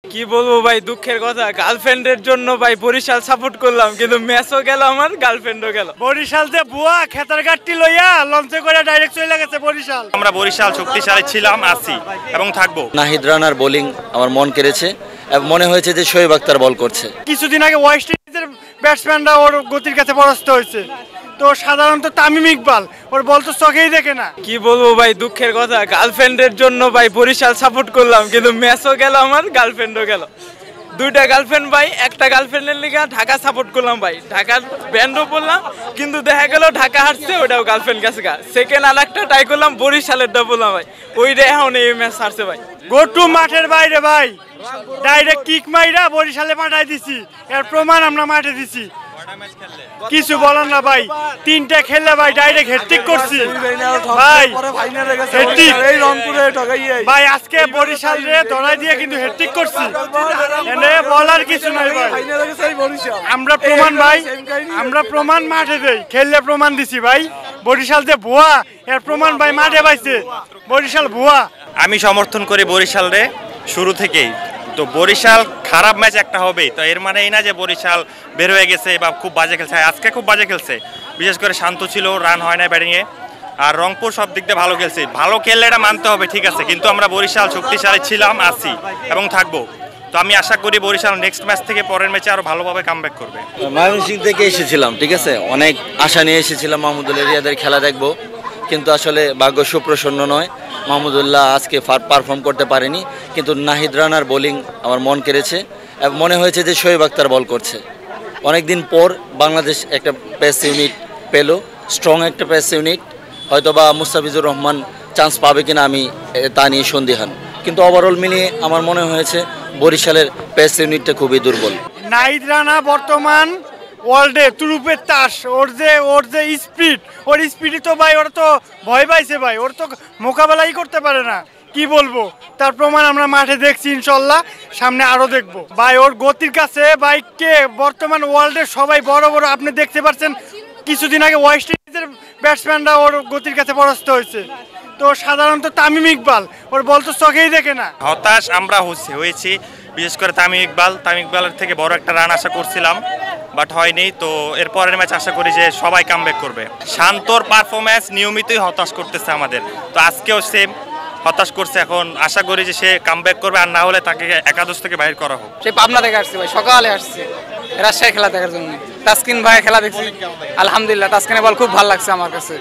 কি বলবো ভাই, দুঃখের কথা। গার্লফ্রেন্ডের জন্য ভাই বরিশাল সাপোর্ট করলাম, কিন্তু ম্যাচও গেল, আমার গার্লফ্রেন্ডও গেল। বরিশাল যে বুয়া খেতার গাড়টি লইয়া লঞ্চে করে ডাইরেক্ট চলে গেছে বরিশাল। আমরা বরিশাল শক্তিশালী ছিলাম, আছি এবং থাকবো। নাহিদ রানার বোলিং আমার মন কেড়েছে, মনে হয়েছে যে শোয়েব আক্তার বল করছে। কিছুদিন আগে ওয়েস্ট ইন্ডিজের ব্যাটসম্যানরা ওর গতির কাছে পরাস্ত হয়েছে, তো সাধারণত তামিম ইকবাল ওর বল তো চোখেই দেখে না। কি বলবো ভাই, দুঃখের কথা। গার্লফ্রেন্ডের জন্য ভাই বরিশাল সাপোর্ট করলাম, কিন্তু ম্যাচও গেল, আমার গার্লফ্রেন্ডও গেল। দুইটা গার্লফ্রেন্ড ভাই, একটা গার্লফ্রেন্ডের লিগে ঢাকা সাপোর্ট করলাম ভাই, ঢাকার ব্যান্ডও বললাম, কিন্তু দেখা গেল ঢাকা হারছে, ওটাও গার্লফ্রেন্ড কাছে গা। সেকেন্ড আর একটা ট্রাই করলাম, বরিশালেরটা বললাম ভাই, ওইটা এখন এই ম্যাচ হারছে ভাই। গো টু মাঠের বাইরে ভাই, ডাইরেক্ট কিক মাইরা বরিশালে পাঠাই দিছি, এর প্রমাণ আমরা মাঠে দিছি। কিছু বলার না ভাই, তিনটা খেললে ভাই ডাইরেক্ট হ্যাটট্রিক করছি ভাই, হ্যাটট্রিক ভাই। আজকে বরিশাল রে ধরাই দিয়ে কিন্তু হ্যাটট্রিক করছি, এনে বলার কিছু নাই ভাই। আমরা প্রমাণ ভাই, আমরা প্রমাণ মাঠে দেই, খেললে প্রমাণ দিছি ভাই। বরিশাল যে ভুয়া, এর প্রমাণ ভাই মাঠে পাইছে, বরিশাল ভুয়া। আমি সমর্থন করি বরিশাল রে শুরু থেকেই। তো বরিশাল খারাপ ম্যাচ একটা হবে, তো এর মানে এই না যে বরিশাল বের হয়ে গেছে বা খুব বাজে খেলছে। আজকে খুব বাজে খেলছে, বিশেষ করে শান্ত ছিল, রান হয় না ব্যাটিংয়ে। আর রংপুর সব দিক দিয়ে ভালো খেলছে, ভালো খেললে এটা মানতে হবে, ঠিক আছে, কিন্তু আমরা বরিশাল শক্তিশালী ছিলাম, আছি এবং থাকবো। তো আমি আশা করি বরিশাল নেক্সট ম্যাচ থেকে পরের ম্যাচে আরো ভালোভাবে কামব্যাক করবে। ময়মনসিংহ থেকে এসেছিলাম, ঠিক আছে, অনেক আশা নিয়ে এসেছিলাম মাহমুদুল রিয়াদের খেলা দেখবো, কিন্তু আসলে ভাগ্য সুপ্রসন্ন নয়। মাহমুদুল্লাহ আজকে পারফর্ম করতে পারেনি, কিন্তু নাহিদ রানার বোলিং আমার মন কেড়েছে, মনে হয়েছে যে শোয়েব আক্তার বল করছে। অনেকদিন পর বাংলাদেশ একটা পেস ইউনিট পেল, স্ট্রং একটা পেস ইউনিট। হয়তোবা মুস্তাফিজুর রহমান চান্স পাবে কিনা আমি তা নিয়ে সন্দিহান, কিন্তু ওভারঅল মিলিয়ে আমার মনে হয়েছে বরিশালের পেস ইউনিটটা খুবই দুর্বল। নাহিদ রানা বর্তমান ওয়ার্ল্ডে তুরুপের তাস, ওর যে স্পিড, ওর স্পিডই তো ভাই, ওরা তো ভয় পাইছে ভাই, ওর তো মোকাবেলাই করতে পারে না। কি বলবো, তার প্রমাণ আমরা মাঠে দেখছি, ইনশাল্লাহ সামনে আরো দেখবো ভাই। ওর গতির কাছে ভাই কে বর্তমান ওয়ার্ল্ডের সবাই বড় বড়, আপনি দেখতে পাচ্ছেন কিছুদিন আগে ওয়েস্ট ইন্ডিজের ব্যাটসম্যানরা ওর গতির কাছে পরাস্ত হয়েছে, তো সাধারণত তামিম ইকবাল ওর বল তো চোখেই দেখে না। হতাশ আমরা হয়েছি, বিশেষ করে তামিম ইকবালের থেকে বড় একটা রান আশা করছিলাম, বাট হয়নি। তো এর পরের ম্যাচ আশা করি যে সবাই কামব্যাক করবে। শান্তর পারফরম্যান্স নিয়মিতই হতাশ করতেছে আমাদের, তো আজকেও সেম হতাশ করছে। এখন আশা করি যে সে কামব্যাক করবে, আর না হলে তাকে একাদশ থেকে বাইর করা হোক। সে পাবনা থেকে আসছে ভাই, সকালে আসছে রাজশাহী খেলা দেখার জন্য। তাসকিন ভাই খেলা দেখছি, আলহামদুলিল্লাহ তাসকিনের বল খুব ভালো লাগছে আমার কাছে।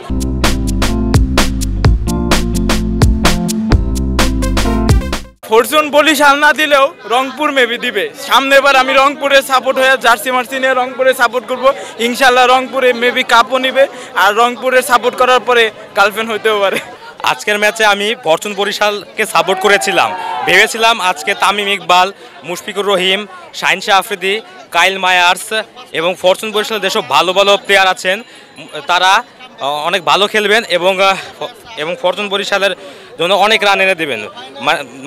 ফরচুন বরিশাল না দিলেও রংপুর মেবি দিবে। সামনের বার আমি রংপুরে সাপোর্ট হয়ে জার্সি মার্সি নিয়ে রংপুরে সাপোর্ট করবো, ইনশাল্লাহ রংপুরে মেবি কাপও নিবে, আর রংপুরে সাপোর্ট করার পরে গার্লফ্রেন্ড হইতেও পারে। আজকের ম্যাচে আমি ফরচুন বরিশালকে সাপোর্ট করেছিলাম, ভেবেছিলাম আজকে তামিম ইকবাল, মুশফিকুর রহিম, শাহিন শাহ আফ্রিদি, কাইল মায়ার্স এবং ফরচুন বরিশাল যেসব ভালো ভালো প্লেয়ার আছেন তারা অনেক ভালো খেলবেন এবং ফরচুন বরিশালের জন্য অনেক রান এনে দেবেন,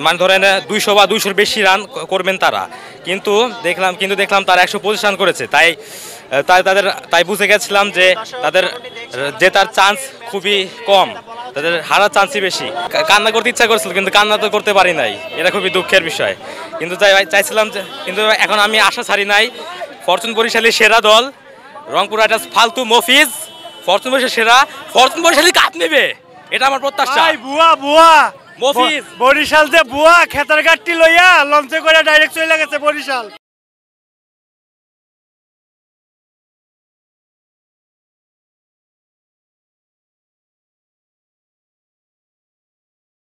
মানে ধরেন 200 বা 200-র বেশি রান করবেন তারা। কিন্তু দেখলাম তারা 125 রান করেছে, তাই বুঝে গেছিলাম যে তাদের জেতার চান্স খুবই কম, তাদের হারার চান্সই বেশি। কান্না করতে ইচ্ছা করছিল, কিন্তু কান্না তো করতে পারি নাই, এটা খুবই দুঃখের বিষয়। কিন্তু চাইছিলাম যে, কিন্তু এখন আমি আশা ছাড়ি নাই। ফরচুন বরিশালের সেরা দল রংপুর রাইডার্স, ফালতু মফিজ, ফরচুন বরিশাল সেরা, ফরচুন বরিশালই কাপ নেবে, এটা আমার প্রত্যাশা। বুয়া মফিজ বরিশাল যে বুয়া খেতার গাড়টি লইয়া লঞ্চে করে ডাইরেক্ট চলে গেছে বরিশাল।